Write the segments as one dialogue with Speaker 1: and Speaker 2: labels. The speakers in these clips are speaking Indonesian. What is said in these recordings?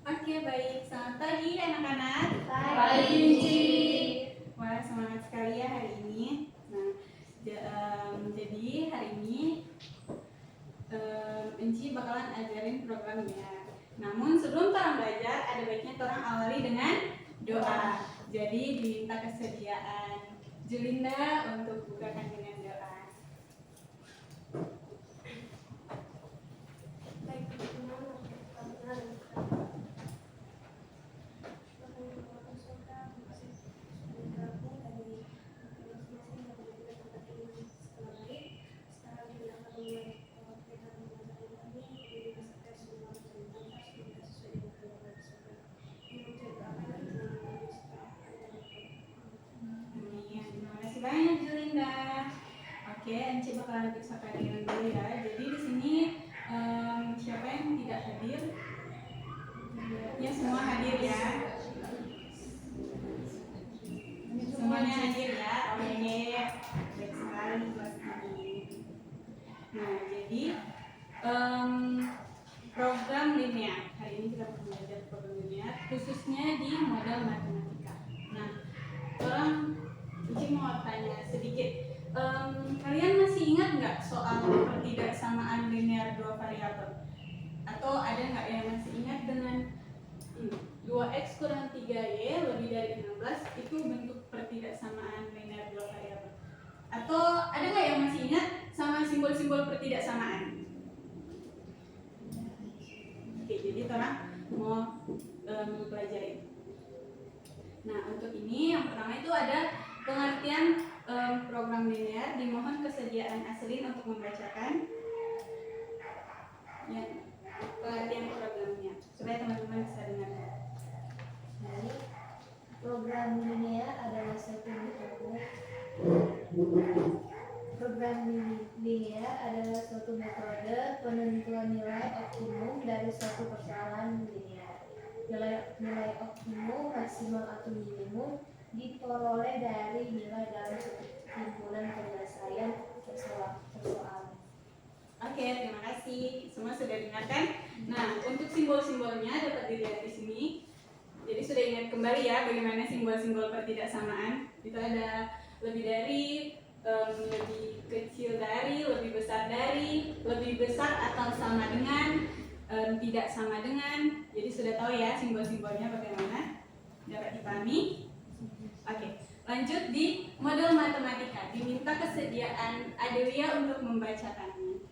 Speaker 1: Oke, baik. Selamat pagi anak-anak.
Speaker 2: Pagi.
Speaker 1: Wah, semangat sekali ya hari ini. Nah, jadi hari ini Enci bakalan ajarin programnya. Namun sebelum orang belajar, ada baiknya orang awali dengan doa. Jadi diminta kesediaan Julinda untuk bukakan dengan doa. Terima kasih banyak Julinda. Oke, Enci bakalan periksakan dengan dulu ya. Jadi di sini siapa yang tidak hadir? Ya, semua hadir ya. Semuanya hadir ya. Oke, baik sekali kelas ini. Nah, jadi program linear. Hari ini kita akan belajar program linear, khususnya di model matematika. Nah, Enci mau tanya sedikit. Kalian masih ingat nggak soal pertidaksamaan linear dua variabel? Atau ada nggak yang masih ingat dengan 2x kurang 3y lebih dari 16 itu bentuk pertidaksamaan linear dua variabel? Atau ada nggak yang masih ingat sama simbol-simbol pertidaksamaan? Oke, jadi kita mau mempelajari. Nah, untuk ini yang pertama itu ada pengertian program linear. Dimohon kesediaan Aslin untuk membacakan ya, pengertian programnya supaya teman-teman bisa dengar.
Speaker 2: Jadi, program linear adalah suatu metode. Program linear adalah suatu metode penentuan nilai optimum dari suatu persoalan linear. Nilai optimum, maksimal atau minimum diperoleh dari nilai dalam suatu timbulan penyelesaian persoalan.
Speaker 1: Oke, terima kasih. Semua sudah dengarkan. Nah, untuk simbol-simbolnya dapat dilihat di sini. Jadi sudah ingat kembali ya bagaimana simbol-simbol pertidaksamaan. Itu ada lebih dari, lebih kecil dari, lebih besar dari, lebih besar atau sama dengan, tidak sama dengan. Jadi sudah tahu ya simbol-simbolnya bagaimana. Dapat dipahami? Oke, lanjut di model matematika. Diminta kesediaan Adelia untuk membacakannya.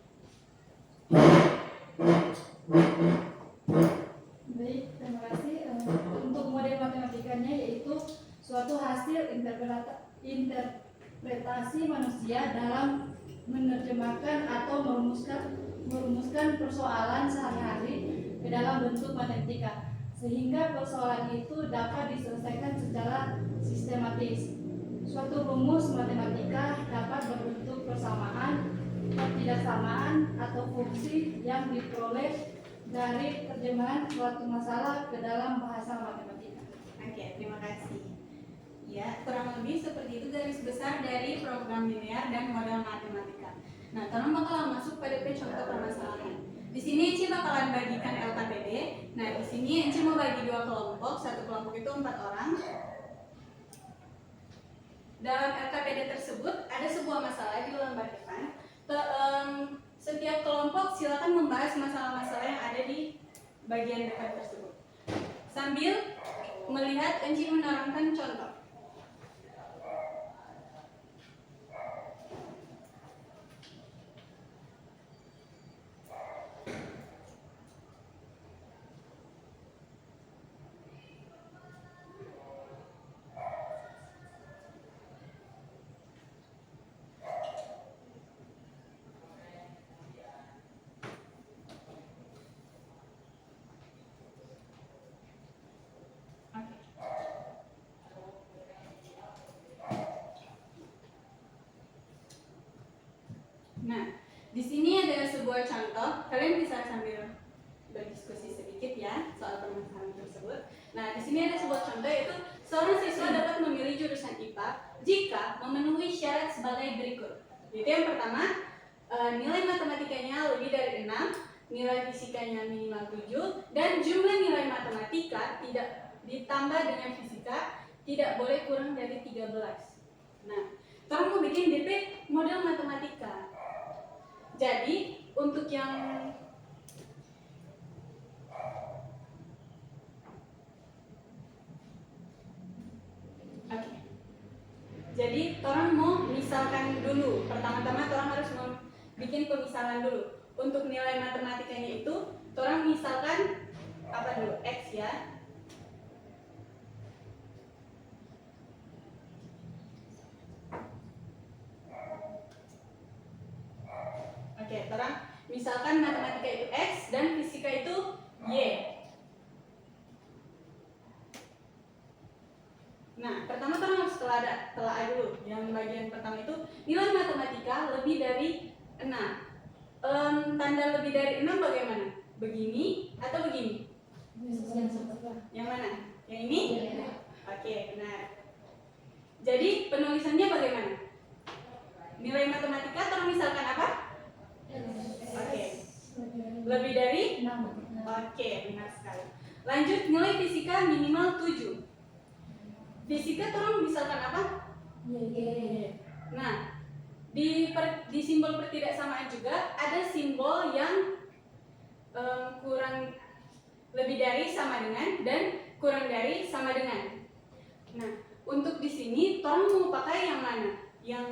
Speaker 3: Baik, terima kasih. Untuk model matematikanya yaitu suatu hasil interpretasi manusia dalam menerjemahkan atau merumuskan persoalan sehari-hari ke dalam bentuk matematika, sehingga persoalan itu dapat diselesaikan secara sistematis. Suatu rumus matematika dapat berbentuk persamaan, pertidaksamaan, atau fungsi yang diperoleh dari terjemahan suatu masalah ke dalam bahasa matematika.
Speaker 1: Oke, terima kasih. Ya, kurang lebih seperti itu garis besar dari program linear dan model matematika. Nah, sekarang bakalan masuk pada contoh permasalahan. Di sini Enci bakalan bagikan LKPD. Nah, di sini Enci mau bagi dua kelompok. Satu kelompok itu 4 orang. Dalam LKPD tersebut ada sebuah masalah di lembar depan. Setiap kelompok silakan membahas masalah-masalah yang ada di bagian depan tersebut. Sambil melihat Enci menerangkan contoh. Nah, di sini ada sebuah contoh. Kalian bisa sambil berdiskusi sedikit ya soal permasalahan tersebut. Nah, di sini ada sebuah contoh yaitu seorang siswa dapat memilih jurusan IPA jika memenuhi syarat sebagai berikut. Jadi yang pertama, nilai matematikanya lebih dari 6, nilai fisikanya minimal 7, dan jumlah nilai matematika matematika tidak ditambah dengan fisika tidak boleh kurang dari 13. Nah, orang mau bikin DP model matematika. Jadi untuk yang jadi orang mau misalkan dulu. Pertama-tama orang harus bikin pemisalan dulu. Untuk nilai matematikanya itu orang misalkan apa dulu? X ya. Oke, orang misalkan matematika itu X dan fisika itu Y. Nah, pertama orang harus telah dulu. Yang bagian pertama itu nilai matematika lebih dari 6. Tanda lebih dari 6 bagaimana? Begini atau begini? Yang mana? Yang ini? Oke, benar. Jadi penulisannya bagaimana? Nilai matematika atau misalkan apa? Oke. Lebih dari? Oke, benar sekali. Lanjut, nilai fisika minimal 7. Fisika orang misalkan apa? Nah, di simbol pertidaksamaan juga ada simbol yang kurang lebih dari sama dengan dan kurang dari sama dengan. Nah, untuk di sini orang mau pakai yang mana? Yang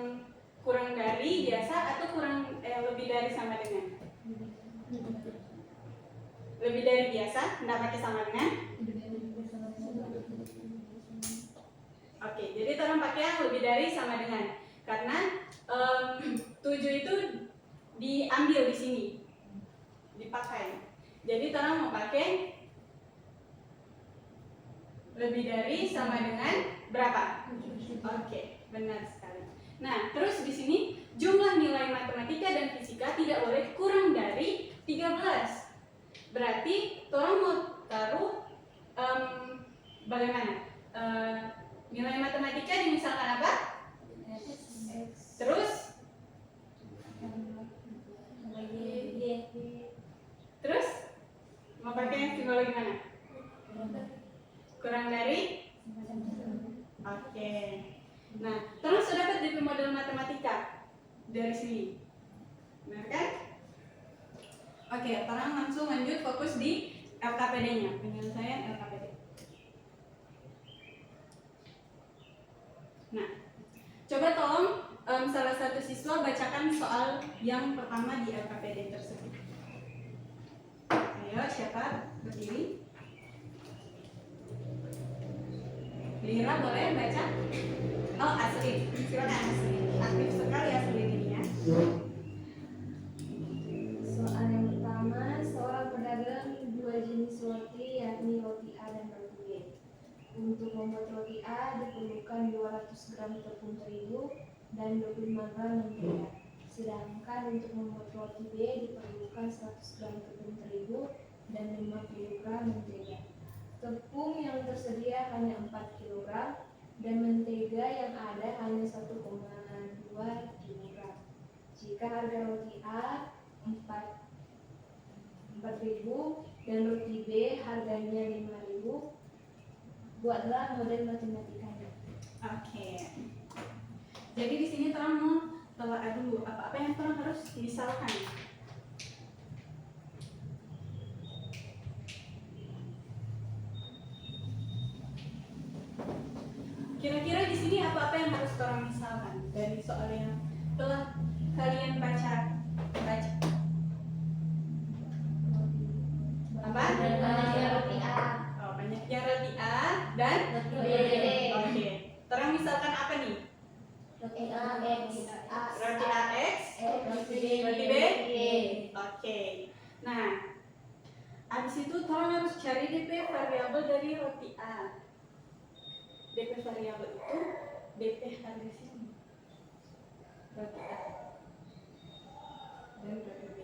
Speaker 1: kurang dari biasa atau lebih dari sama dengan? Lebih dari biasa, tidak pakai sama dengan? Oke, jadi orang pakai yang lebih dari sama dengan. Karena 7 itu diambil di sini, dipakai. Jadi orang mau pakai lebih dari sama dengan berapa? Oke, benar sekali. Nah, terus di sini jumlah nilai matematika dan fisika tidak boleh kurang dari 13. Berarti orang mau taruh bagaimana? Nilai matematika dimisalkan apa? Terus? Terus? Mau pakai yang simbol gimana? Kurang dari? Oke. Nah, terus sudah dapat DP model matematika dari sini. Benar kan? Oke, sekarang langsung lanjut fokus di LKPD-nya, penyelesaian LKPD. Nah, coba tolong salah satu siswa bacakan soal yang pertama di LKPD tersebut. Ayo, siapa berdiri? Lira boleh baca? Oh, Asri, silakan Asri. Aktif sekali Asri ini ya.
Speaker 2: Soal yang pertama, seorang pedagang dua jenis roti, yakni roti A dan roti B. Untuk membuat roti A diperlukan 200 gram tepung terigu dan 25 gram mentega. Sedangkan untuk membuat roti B diperlukan 100 gram tepung terigu dan 50 gram mentega. Tepung yang tersedia hanya 4 kg dan mentega yang ada hanya 1,2 kg. Jika harga roti A 4.000 dan roti B harganya 5.000, buatlah model matematikanya.
Speaker 1: Oke. Jadi di sini terang mau telah dulu apa yang terang harus misalkan. Kira-kira di sini apa yang harus terang misalkan dari soal yang telah kalian baca? Apa?
Speaker 2: Banyaknya roti A.
Speaker 1: Oh, banyaknya roti A dan
Speaker 2: Roti B.
Speaker 1: Oke. Terang misalkan apa nih?
Speaker 2: Roti A X.
Speaker 1: Roti A X,
Speaker 2: Roti B.
Speaker 1: roti B. Oke. Nah, habis itu tolong harus cari DP variabel dari roti A. DP variabel itu DP harga sini. Roti A dan roti B.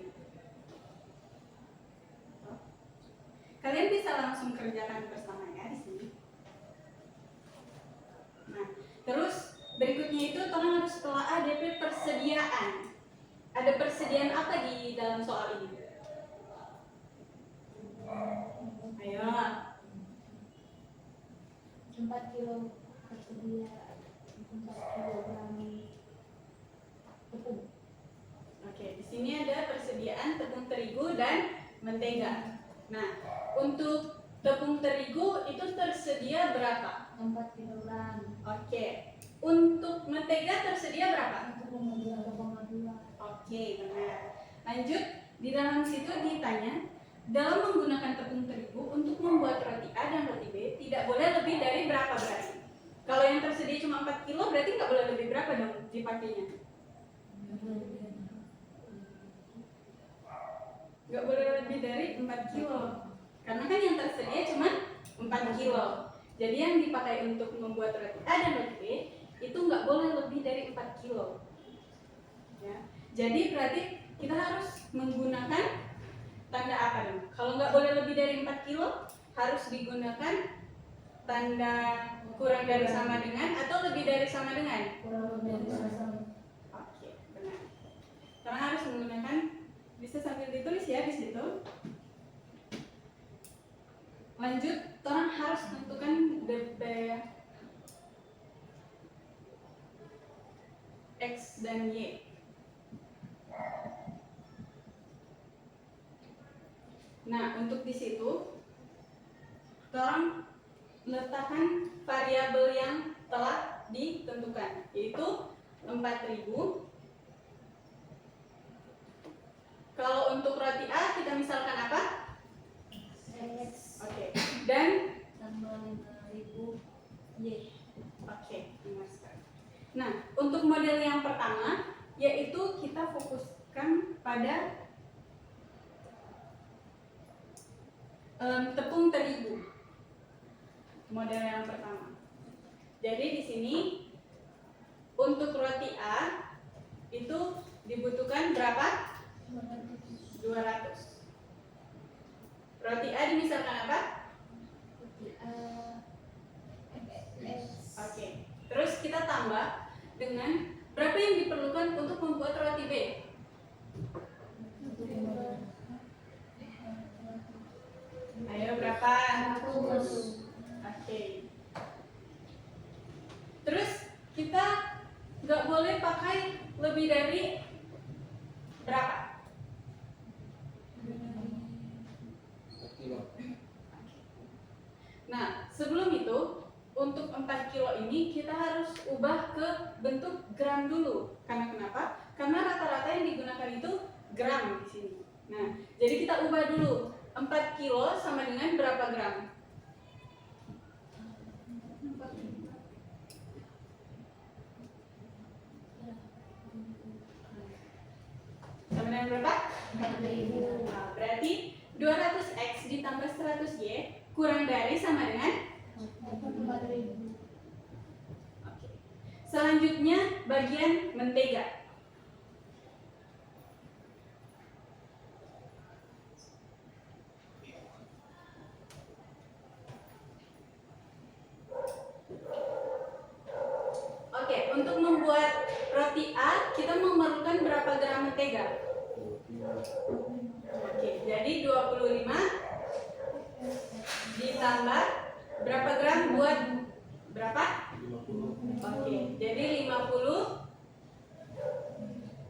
Speaker 1: Kalian bisa langsung kerjakan bersama ya di sini. Nah, terus berikutnya itu tolong harus telah DP persediaan. Ada persediaan apa di dalam soal ini? Ayo,
Speaker 2: 4 kilo tersedia 4 kilogram tepung.
Speaker 1: Oke, di sini ada persediaan tepung terigu dan mentega. Nah, untuk tepung terigu itu tersedia berapa?
Speaker 2: 4 kilogram.
Speaker 1: Oke. Untuk mentega tersedia berapa?
Speaker 2: 1,2.
Speaker 1: Oke, benar. Lanjut, di dalam situ ditanya, dalam menggunakan tepung terigu untuk membuat roti A dan roti B tidak boleh lebih dari berapa berarti? Kalau yang tersedia cuma 4 kilo berarti nggak boleh lebih berapa dong dipakainya? Nggak boleh lebih dari 4 kilo. Karena kan yang tersedia cuma 4 kilo. Jadi yang dipakai untuk membuat roti A dan roti B itu nggak boleh lebih dari 4 kilo. Ya. Jadi berarti kita harus menggunakan tanda apa dong? Kalau nggak boleh lebih dari 4 kilo, harus digunakan tanda kurang dari sama dengan atau lebih dari sama dengan?
Speaker 2: Kurang lebih dari sama.
Speaker 1: Oke, benar. Karena harus menggunakan, bisa sambil ditulis ya di situ. Lanjut, orang harus tentukan DP X dan Y. Nah, untuk di situ, orang letakkan variabel yang telah ditentukan, yaitu 4.000. Kalau untuk roti A, kita misalkan apa?
Speaker 2: X
Speaker 1: Oke. Dan
Speaker 2: tambah 5.000 Y.
Speaker 1: oke, benar sekali. Nah, untuk model yang pertama, yaitu kita fokuskan pada tepung terigu. Model yang pertama. Jadi di sini untuk roti A itu dibutuhkan berapa? 200. Roti A dimisalkan apa?
Speaker 2: X.
Speaker 1: Oke. Terus kita tambah dengan berapa yang diperlukan untuk membuat roti B? Ayo berapa?
Speaker 2: 100.
Speaker 1: Oke. Terus kita nggak boleh pakai lebih dari berapa? Nah, sebelum itu untuk 4 kilo ini kita harus ubah ke bentuk gram dulu. Karena kenapa? Karena rata-rata yang digunakan itu gram di sini. Nah, jadi kita ubah dulu. 4 kilo sama dengan berapa gram? Sama dengan berapa?
Speaker 2: 4.000.
Speaker 1: Nah, berarti 200x ditambah 100y kurang dari sama dengan
Speaker 2: 4.000.
Speaker 1: Oke. Selanjutnya bagian mentega. Oke, untuk membuat roti A kita memerlukan berapa gram mentega? Oke, jadi 25 ditambah berapa gram buat berapa? Oke, jadi 50.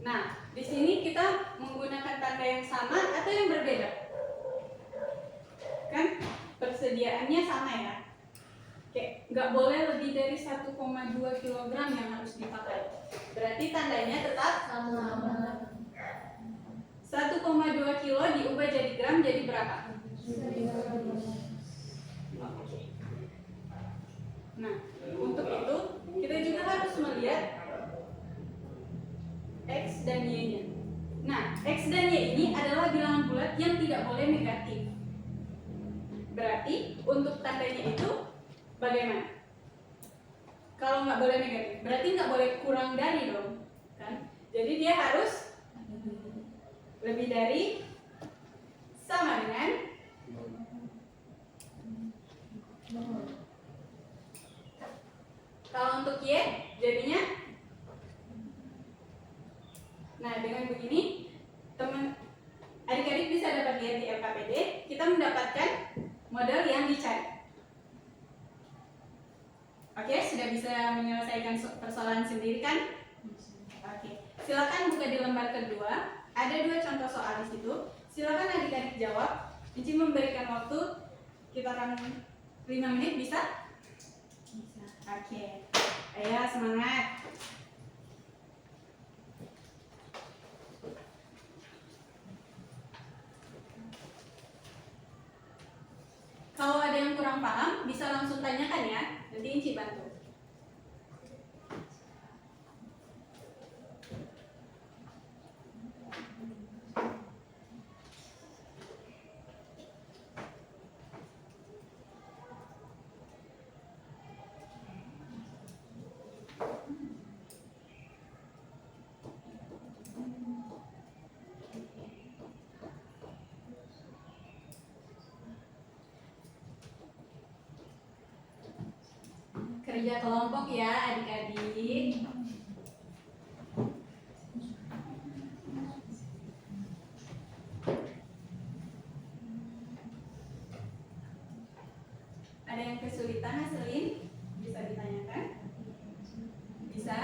Speaker 1: Nah, di sini kita menggunakan tanda yang sama atau yang berbeda? Kan persediaannya sama ya. Oke, nggak boleh lebih dari 1,2 kg yang harus dipakai. Berarti tandanya tetap
Speaker 2: Sama.
Speaker 1: 1,2 kilo diubah jadi gram jadi berapa? Nah, untuk itu kita juga harus melihat X dan Y-nya. Nah, X dan Y ini adalah bilangan bulat yang tidak boleh negatif. Berarti untuk tandanya itu bagaimana? Kalau nggak boleh negatif, berarti nggak boleh kurang dari dong, kan? Jadi dia harus lebih dari sama dengan kalau untuk Y jadinya. Nah, dengan begini teman adik-adik bisa dapat lihat di LKPD kita mendapatkan model yang dicari. Oke, sudah bisa menyelesaikan persoalan sendiri kan? Oke, silakan buka di lembar kedua. Ada 2 contoh soal di situ. Silakan adik-adik jawab. Cici memberikan waktu sekitaran 5 menit, bisa? Bisa. Oke. Ayo semangat. Kalau ada yang kurang paham, bisa langsung tanyakan ya. Nanti Inci bantu. Kerja kelompok ya adik-adik. Ada yang kesulitan Haselin? Bisa ditanyakan? Bisa?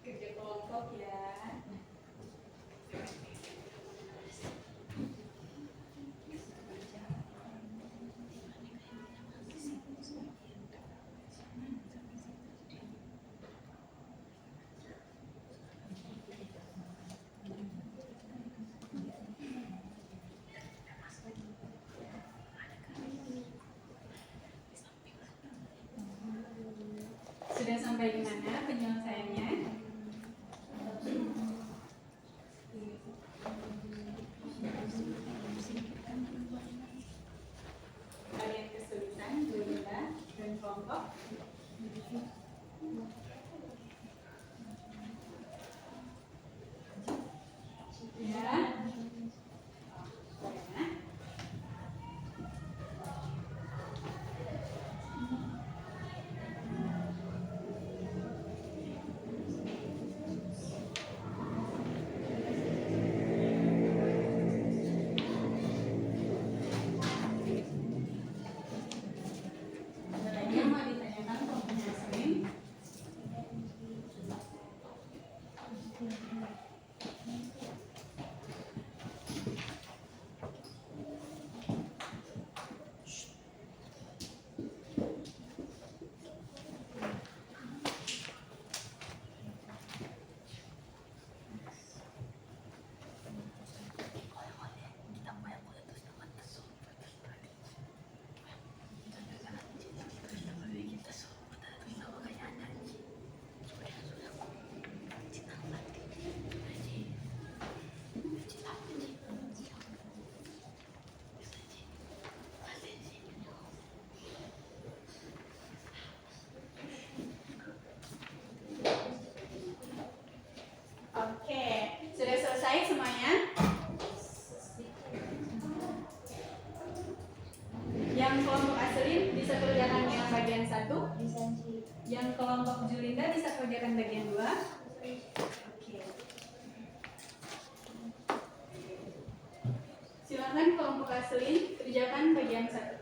Speaker 1: Kerja kelompok ya. Sudah sampai di mana penyelesaiannya? Ada yang kesulitan, Julia dan kelompok? Ya. Ada lagi yang mau ditanyakan kelompoknya Senin? kelompok Julinda bisa kerjakan bagian 2. Oke. Silakan kelompok Aslin kerjakan bagian 1.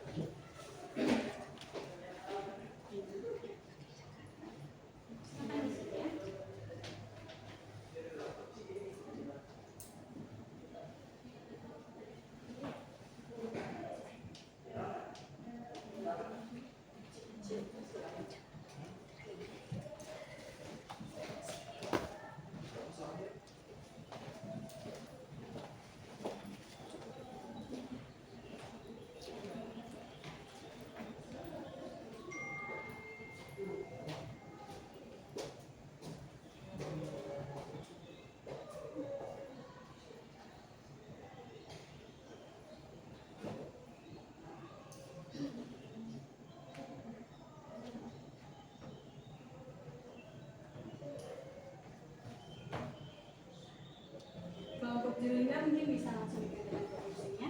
Speaker 1: Kelompok Julinda mungkin bisa langsung dikerjakan posisinya.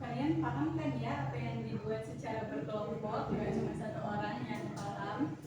Speaker 1: Kalian paham kan ya apa yang dibuat secara berkelompok, bukan cuma satu orang yang paham.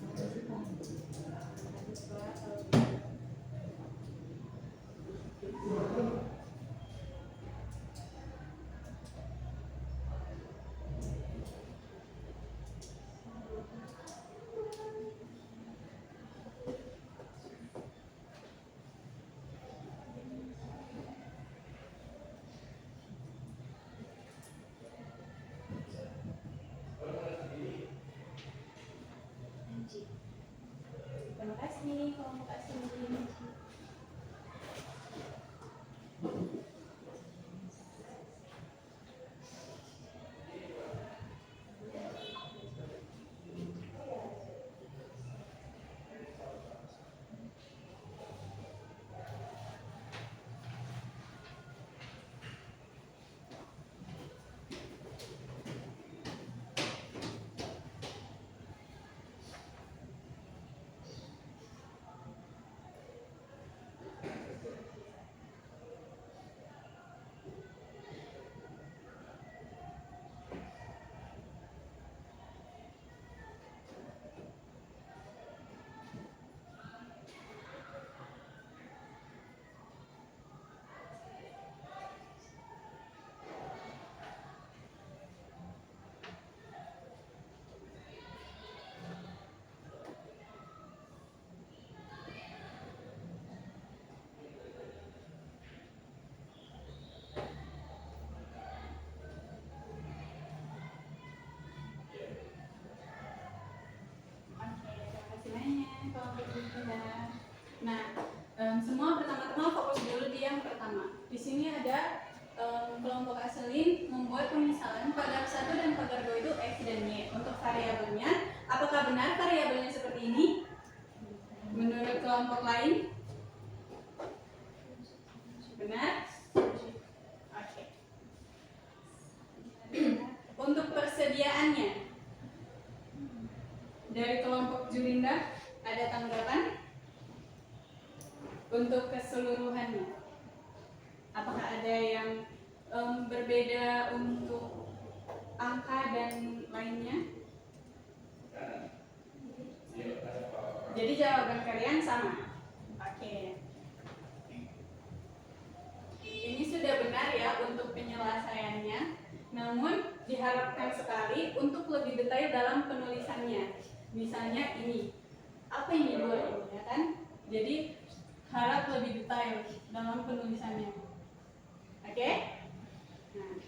Speaker 1: Terima kasih kelompok Aslin. Nah, semua pertama-tama fokus dulu di yang pertama. Di sini ada kelompok Aslin membuat pemisalan pagar 1 dan pagar 2 itu X dan Y. Untuk variabelnya, apakah benar variabelnya seperti ini? Menurut kelompok lain? Benar? Oke. Untuk persediaannya, dari kelompok Julinda ada tanggapan? Untuk keseluruhannya, apakah ada yang berbeda untuk angka dan lainnya? Jadi jawaban kalian sama. Oke. Ini sudah benar ya untuk penyelesaiannya. Namun diharapkan sekali untuk lebih detail dalam penulisannya. Misalnya ini, apa ini dua ini ya kan? Jadi harap lebih detail dalam penulisannya. Oke? Nah.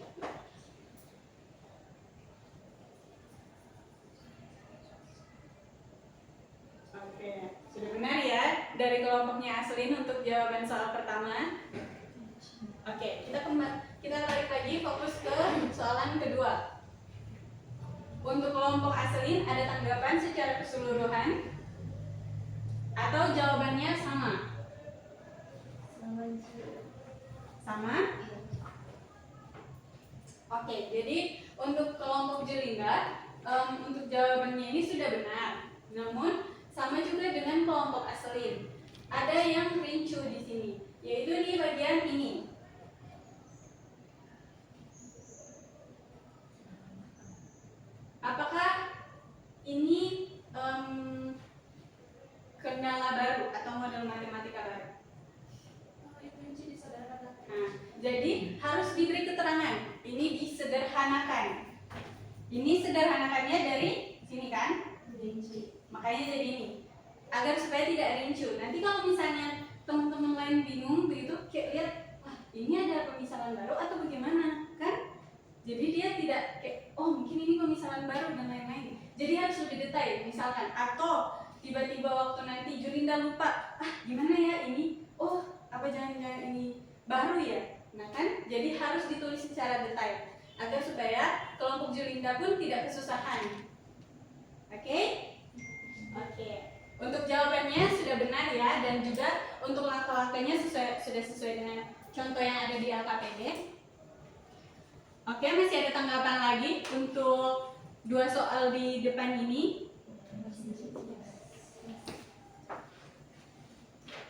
Speaker 1: kelompoknya Aslin untuk jawaban soal pertama. Oke, kita balik lagi fokus ke soalan kedua. Untuk kelompok Aslin ada tanggapan secara keseluruhan atau jawabannya sama? Sama? Oke, jadi untuk kelompok Jelinda, untuk jawabannya ini sudah benar. Namun sama juga dengan kelompok Aslin. Ada yang rincu di sini, yaitu di bagian ini. Apakah ini kendala baru atau model matematika baru? Nah, jadi harus diberi keterangan. Ini disederhanakan. Ini sederhanakannya dari sini kan? Makanya jadi ini. Agar supaya tidak rincu. Nanti kalau misalnya teman-teman lain bingung begitu, kayak lihat, wah ini ada pemisalan baru atau bagaimana, kan? Jadi dia tidak kayak, oh mungkin ini pemisalan baru dan lain-lain. Jadi harus lebih detail, misalkan. Atau tiba-tiba waktu nanti Julinda lupa, gimana ya ini? Oh, apa jangan-jangan ini baru ya? Nah kan, jadi harus ditulis secara detail agar supaya kelompok Julinda pun tidak kesusahan. Oke? Oke. Untuk jawabannya sudah benar ya, dan juga untuk langkah-langkahnya sudah sesuai dengan contoh yang ada di LKPD. Oke, masih ada tanggapan lagi untuk 2 soal di depan ini?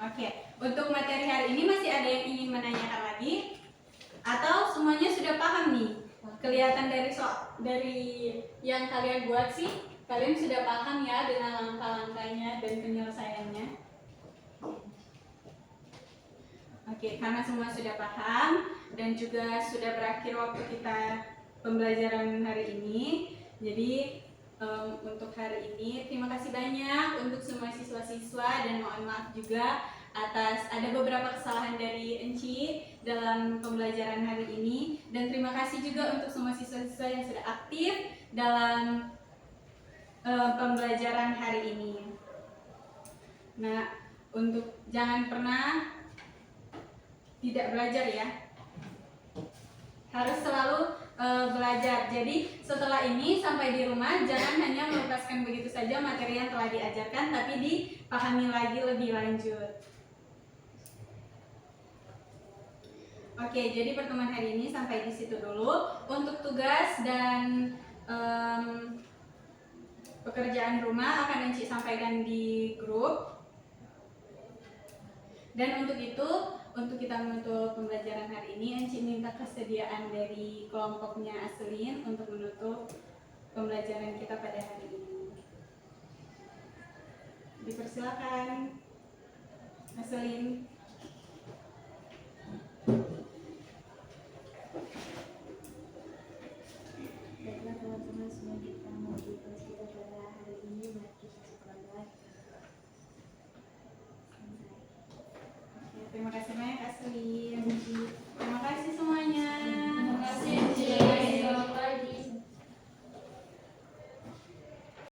Speaker 1: Oke, untuk materi hari ini masih ada yang ingin menanyakan lagi? Atau semuanya sudah paham nih? Kelihatan dari yang kalian buat sih, kalian sudah paham ya dengan langkah-langkahnya dan penyelesaiannya? Oke, karena semua sudah paham dan juga sudah berakhir waktu kita pembelajaran hari ini. Jadi untuk hari ini terima kasih banyak untuk semua siswa-siswa, dan mohon maaf juga atas ada beberapa kesalahan dari Enci dalam pembelajaran hari ini, dan terima kasih juga untuk semua siswa-siswa yang sudah aktif dalam pembelajaran hari ini. Nah, untuk jangan pernah tidak belajar ya, harus selalu belajar. Jadi setelah ini sampai di rumah jangan hanya melepaskan begitu saja materi yang telah diajarkan, tapi dipahami lagi lebih lanjut. Oke, jadi pertemuan hari ini sampai di situ dulu. Untuk tugas dan pekerjaan rumah akan Enci sampaikan di grup. Dan untuk itu, untuk kita menutup pembelajaran hari ini, Enci minta kesediaan dari kelompoknya Aslin untuk menutup pembelajaran kita pada hari ini. Dipersilakan, Aslin.
Speaker 2: Baiklah teman-teman, semua kita mau di kelas kita pada hari ini, mari kita sekolah.
Speaker 1: Terima kasih banyak Aslin.